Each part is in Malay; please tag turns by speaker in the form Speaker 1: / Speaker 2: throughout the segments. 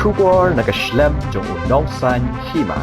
Speaker 1: Shubor nakaslem jong unongsan Hima.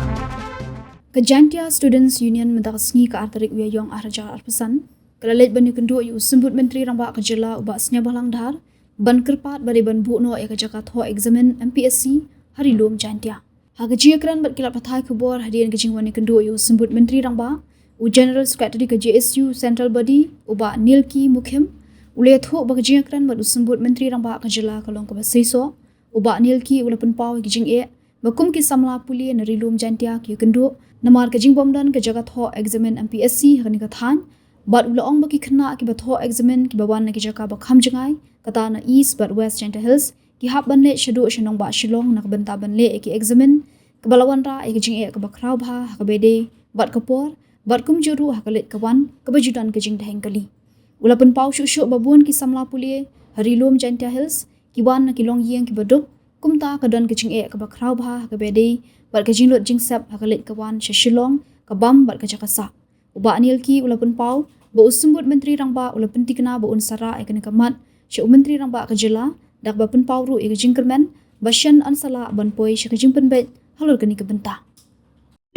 Speaker 2: Jaiñtia Students Union mendaksngi ke artarik wiayong arja arpesan. Kala Leit ban yukendu yu Symbud Myntri Rangbah ke Jylla ubak senya balang dhar. Ban kerpat bari ban bukno ya ke Jaka Thoh Eksamin Mpsc Rilum Jaiñtia. Haga jiakran bat kilap pathai kubor hadian kejingwan yukendu yu Symbud Myntri Rangbah. U General Secretary ke JSU Central Body ubak Nilki Mukhim. Ule Thoh bak jiakran bat u Symbud Myntri Rangbah ke Jylla kalong ke basaiso. Ubak Nilki ula penpau kijing bakum ki samla puli na Rilum Jaiñtia ki yukendu. Namar kajing bomdan ke Jaka Thoh Eksamin Mpsc hakani kathan. Bat ula ong baki kena ki Thoh Eksamin ki bawan na ki Jaka bakham jengai kata na East but West Jaiñtia Hills ki hap ban le shadu shanong ba Shillong nak benta ban le ki Eksamin ke balawan ra ki jing ke bakrau bha ka bede bat kapor bat kum juru hakalit kawan ke bajudan ke jing daheng kali ula pen pau shu babun ki samla pulie Rilum Jaiñtia Hills ki wan na ki long yeng ki baduk kumta ka don ke jing ke bakrau bha ka bede bat ke jing lot jing sap hakalit kawan Shillong ka bam bat ka Jaka sa uba Nilki ula pun pau ba Symbud Myntri Rangbah ula penti kena ba unsara ikani kamat sya Myntri Rangbah ke Jylla dak ba pun pau ru ik jingkermen ba syan ansala ban poi sya jing penbet halur kani ke benta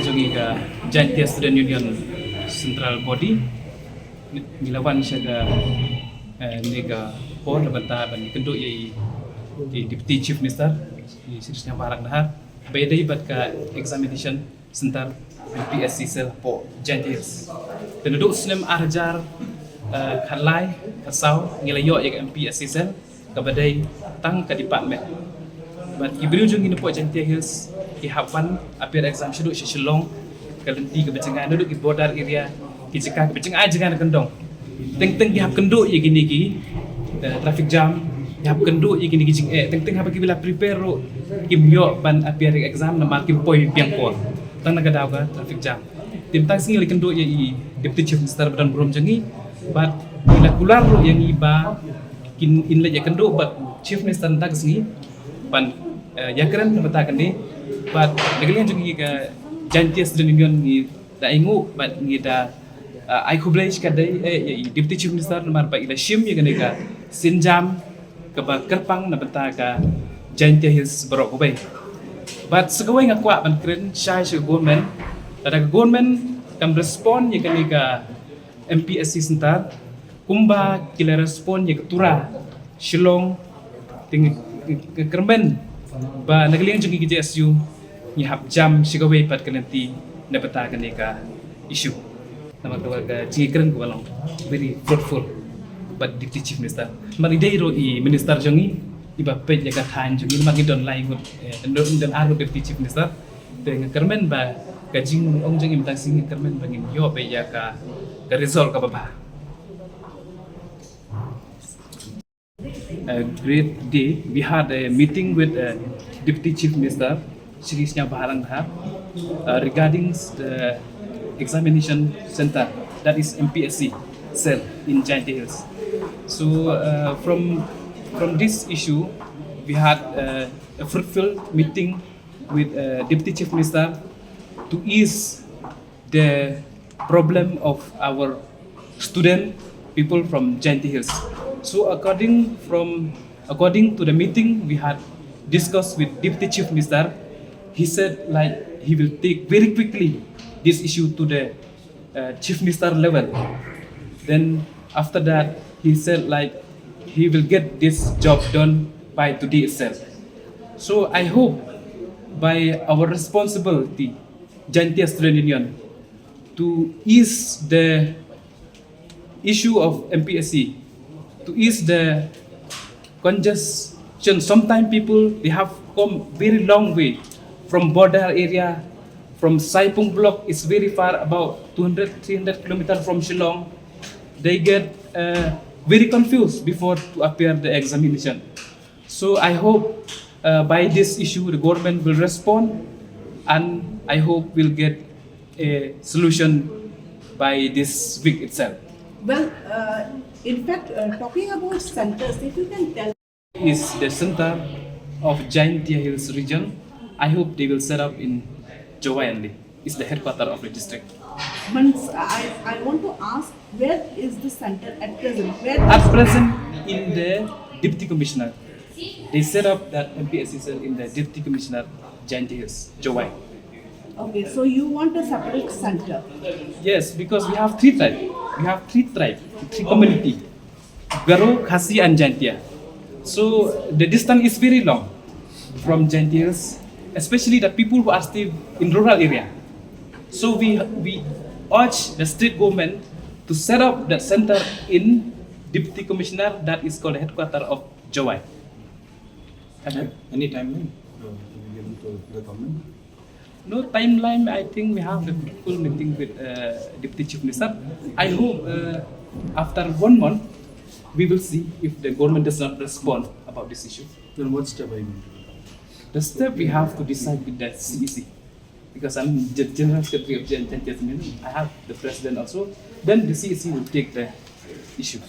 Speaker 3: jongi ka Jaiñtia Student Union Central Body milawan sya ka nega por benta ban kendo ye Deputy Chief Minister di sirnya barak dahar bedai bat ka examination center Mpsc sel po Jaiñtia. Penduduk senem arjar khalai kasau ngilayo ya Mpsc sel kabadai tang ka department. Bat kibriu jung ini po Jaiñtia Hills ki hapan apir exam shuduk Shillong kalenti ke becengai duduk di border area ki Jaka ke becengai jangan kendong. Teng-teng ki hap kenduk ye gini ki traffic jam hap kenduk ye gini ki jing teng-teng hap ki bila prepare ro ki myo ban apir exam na mark ki poi piang ko. Tang nagadau ka traffic jam. Tim tang singi kenduk ye i Deputy Chief Minister badan burom jangi bat bila kular ro yang iba kin inle ye kenduk bat Chief Minister tak singi ban ya keren betakan ni bat negalian jangi ka Jaiñtia Student Union ni da ingu bat ni da ai kublaish ka dai ye Deputy Chief Minister nomor ba ila shim ye ka sinjam ka ba kerpang na beta ka Jaiñtia Hills barok ko bai. But segawai ngakwa ban keren syai sy government ada government kam respon ye kani ka Mpsc center kumba kila respon ye ketura Shillong ting ke kermen ba nagaliang jungi ki JSU ni hap jam segawai pat kanenti na beta kani ka issue nama ka jingi keren ko balong very fruitful but Deputy Chief Minister mari dai ro I minister jungi iba pej jaga than jungi magi don lai ngut dan aru Deputy Chief Minister dengan kermen ba kajing ong jeng imtang sing kermen bangin yo pe ya ka result ka baba a great day we had a meeting with Deputy Chief Minister Shri Snya Bahalang Dhar regarding the examination center that is Mpsc cell in Jaiñtia Hills. So from this issue, we had a fruitful meeting with Deputy Chief Minister to ease the problem of our student people from Jaiñtia Hills. So according to the meeting we had discussed with Deputy Chief Minister, he said like he will take very quickly this issue to the Chief Minister level. Then after that he said like he will get this job done by today itself. So I hope by our responsibility, Jaiñtia Student Union, to ease the issue of Mpsc, to ease the congestion. Sometimes people they have come very long way from border area, from Saipung block. It's very far, about 200-300 kilometers from Shillong. They get very confused before to appear the examination. So I hope by this issue the government will respond, and I hope we'll get a solution by this week itself.
Speaker 4: Well, in fact, talking about centers, if you can tell,
Speaker 3: is the center of Jaiñtia Hills region. I hope they will set up in Jylla. It's the headquarter of the district.
Speaker 4: I want to ask, where is the center at present?
Speaker 3: At present, in the Deputy Commissioner they set up that Mpsc cell in the Deputy Commissioner Jaiñtia's Jowai.
Speaker 4: Okay, so you want a separate center.
Speaker 3: Yes, because we have three tribes. We have three community, Garo, Khasi, and Jaiñtia. So the distance is very long from Jaiñtia's, especially the people who are still in rural area. So we urge the state government to set up the center in Deputy Commissioner that is called the headquarters of Jowai.
Speaker 5: Any timeline given to the government?
Speaker 3: No timeline. I think we have the full meeting with Deputy Chief Minister. I hope after 1 month we will see if the government does not respond about this issue.
Speaker 5: Then what step are you going to do?
Speaker 3: The step we have to decide with the CEC, because I'm the General Secretary of Jaiñtia. I have the President also. Then the CEC will take the issue.